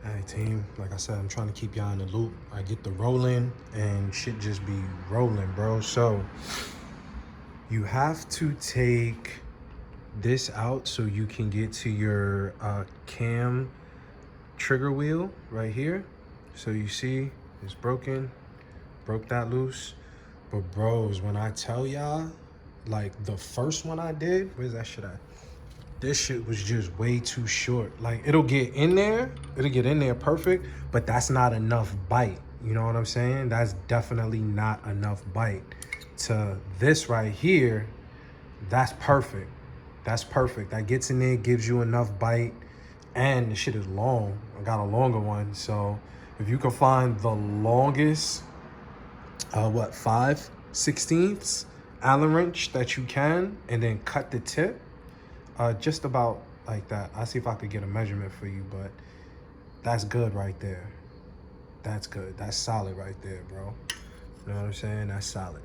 Alright team, like I said, I'm trying to keep y'all in the loop. I get the rolling and shit just be rolling, bro. So you have to take this out so you can get to your cam trigger wheel right here. So you see it's broken, broke that loose. But bros, when I tell y'all, like the first one I did, where's that shit at? This shit was just way too short. Like it'll get in there perfect, but that's not enough bite. You know what I'm saying? That's definitely not enough bite. To this right here, that's perfect. That's perfect. That gets in there, gives you enough bite, and the shit is long. I got a longer one, so if you can find the longest, 5/16 Allen wrench that you can, and then cut the tip, just about like that. I'll see if I could get a measurement for you, but that's good right there. That's good. That's solid right there, bro. You know what I'm saying? That's solid.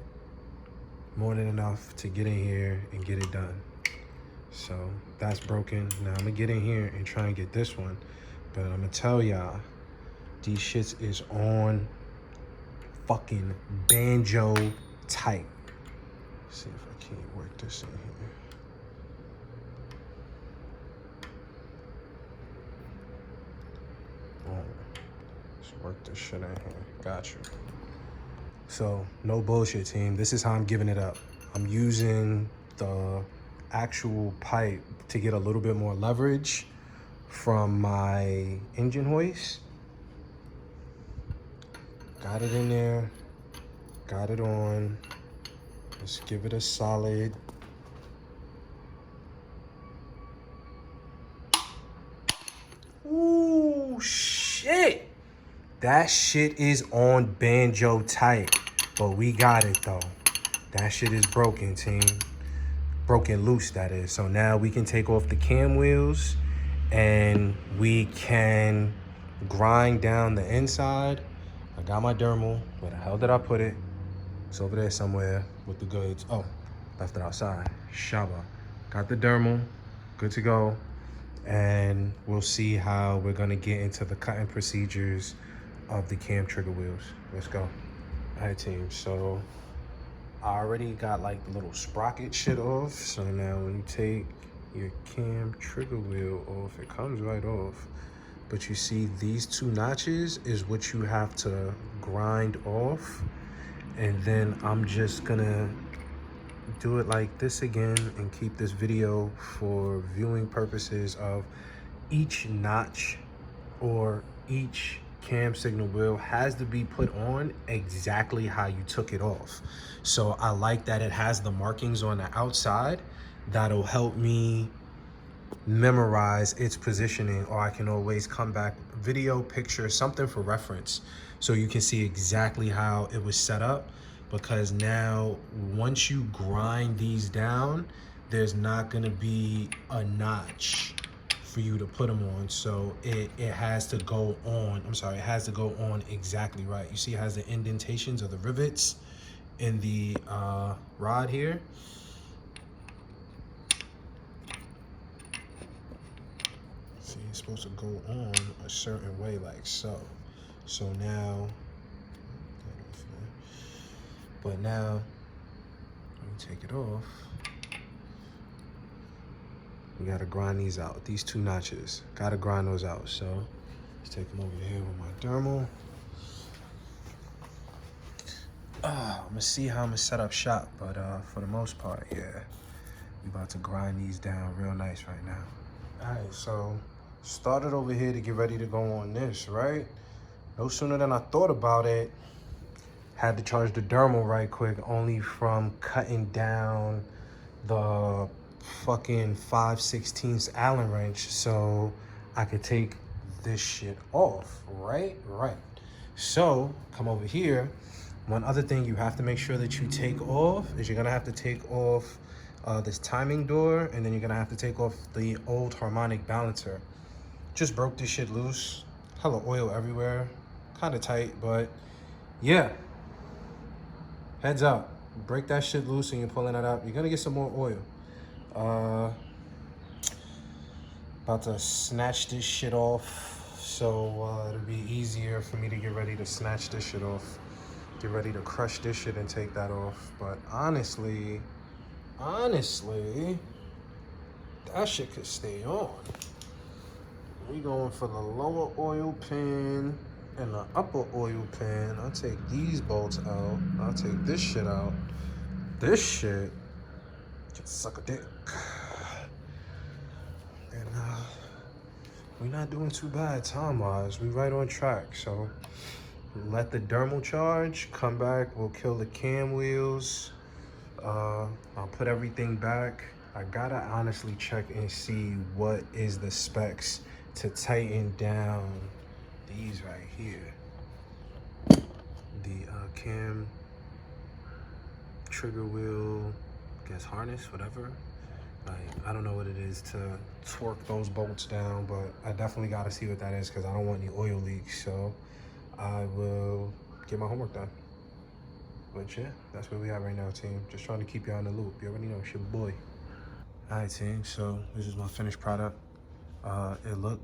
More than enough to get in here and get it done. So that's broken. Now I'm gonna get in here and try and get this one. But I'm gonna tell y'all, these shits is on fucking banjo tight. Let's see if I can't work this in here. Let's work this shit in here. Got you. So no bullshit team. This is how I'm giving it up. I'm using the actual pipe to get a little bit more leverage from my engine hoist. Got it in there, got it on. Let's give it a solid. Ooh, shit. That shit is on banjo tight, but we got it though. That shit is broken, team. Broken loose, that is. So now we can take off the cam wheels and we can grind down the inside. I got my dermal. Where the hell did I put it? It's over there somewhere with the goods. Oh, left it outside. Shaba. Got the dermal. Good to go. And we'll see how we're gonna get into the cutting procedures of the cam trigger wheels. Let's go. All right, team. So I already got like the little sprocket shit off. So now when you take your cam trigger wheel off, it comes right off. But you see these two notches is what you have to grind off. And then I'm just gonna do it like this again and keep this video for viewing purposes of each notch or each cam signal wheel has to be put on exactly how you took it off. So I like that it has the markings on the outside. That'll help me memorize its positioning, or I can always come back, video, picture, something for reference, so you can see exactly how it was set up. Because now once you grind these down, there's not gonna be a notch for you to put them on. So it has to go on, it has to go on exactly right. You see it has the indentations of the rivets in the rod here. See, it's supposed to go on a certain way like so. So now, but now, let me take it off. We gotta grind these out. These two notches, gotta grind those out. So let's take them over here with my dermal. I'm gonna see how I'm gonna set up shop, but for the most part, yeah, we about to grind these down real nice right now. All right, so started over here to get ready to go on this, right? No sooner than I thought about it, had to charge the dermal right quick, only from cutting down the fucking 5/16 Allen wrench so I could take this shit off, right? So come over here. One other thing you have to make sure that you take off is you're gonna have to take off this timing door, and then you're gonna have to take off the old harmonic balancer. Just broke this shit loose. Hella oil everywhere. Kind of tight, but yeah. Heads up, break that shit loose and you're pulling it up, you're gonna get some more oil. About to snatch this shit off so it'll be easier for me to get ready to snatch this shit off. Get ready to crush this shit and take that off. But honestly, that shit could stay on. We going for the lower oil pan and the upper oil pan. I'll take these bolts out. I'll take this shit out. This shit can suck a dick. And we're not doing too bad time-wise. We right on track. So let the dermal charge come back. We'll kill the cam wheels. I'll put everything back. I gotta honestly check and see what is the specs to tighten down these right here. The cam trigger wheel, I guess harness, whatever. Like, I don't know what it is to torque those bolts down, but I definitely gotta see what that is because I don't want any oil leaks. So I will get my homework done. But yeah, that's where we at right now, team. Just trying to keep you on the loop. You already know, it's your boy. All right, team, so this is my finished product. It look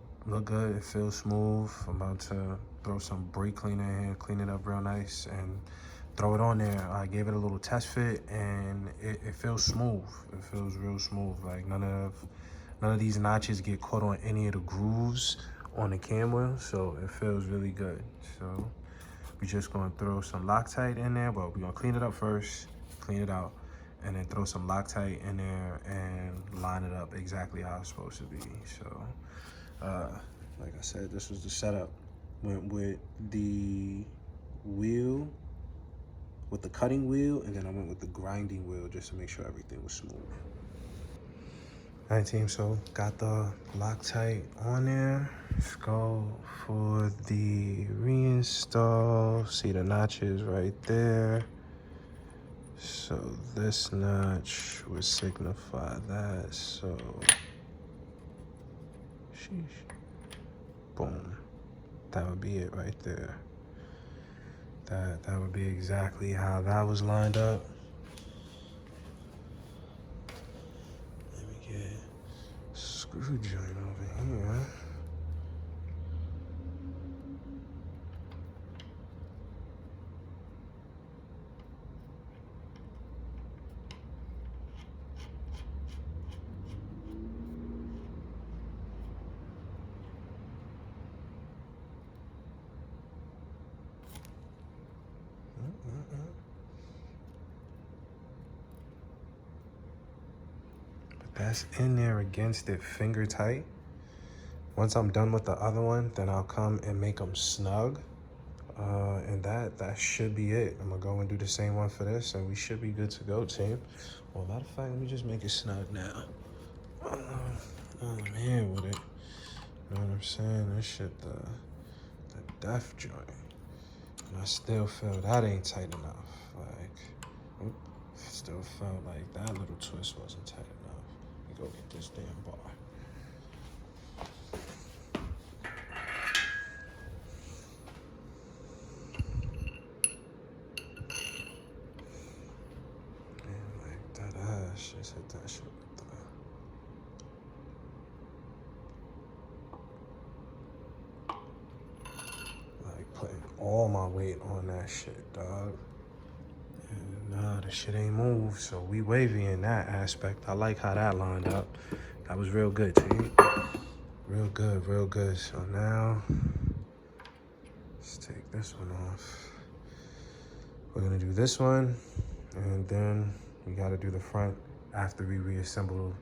good, it feels smooth. I'm about to throw some brake cleaner in here, clean it up real nice, and throw it on there. I gave it a little test fit, and it feels smooth. It feels real smooth. Like none of these notches get caught on any of the grooves on the cam wheel, so it feels really good. So we're just gonna throw some Loctite in there, but we're gonna clean it up first, clean it out, and then throw some Loctite in there and line it up exactly how it's supposed to be. So, like I said, this was the setup. Went with the wheel, with the cutting wheel, and then I went with the grinding wheel just to make sure everything was smooth. All right, team, so got the Loctite on there. Let's go for the reinstall. See the notches right there. So this notch would signify that, so sheesh. Boom. That would be it right there. That would be exactly how that was lined up. Let me get a screw joint over here. That's in there against it, finger tight. Once I'm done with the other one, then I'll come and make them snug. And that should be it. I'm gonna go and do the same one for this, and we should be good to go, team. Well, matter of fact, let me just make it snug now. I'm here with it. You know what I'm saying? This shit, the death joint. And I still feel that ain't tight enough. Like, still felt like that little twist wasn't tight enough. Let me go get this damn bar. And like that ass, just hit that shit with the... Like putting all my weight on that shit, dog. Nah, the shit ain't moved, so we wavy in that aspect. I like how that lined up. That was real good, T. Real good, real good. So now, let's take this one off. We're gonna do this one, and then we gotta do the front after we reassemble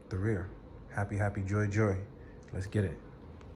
the rear. Happy, happy, joy, joy. Let's get it.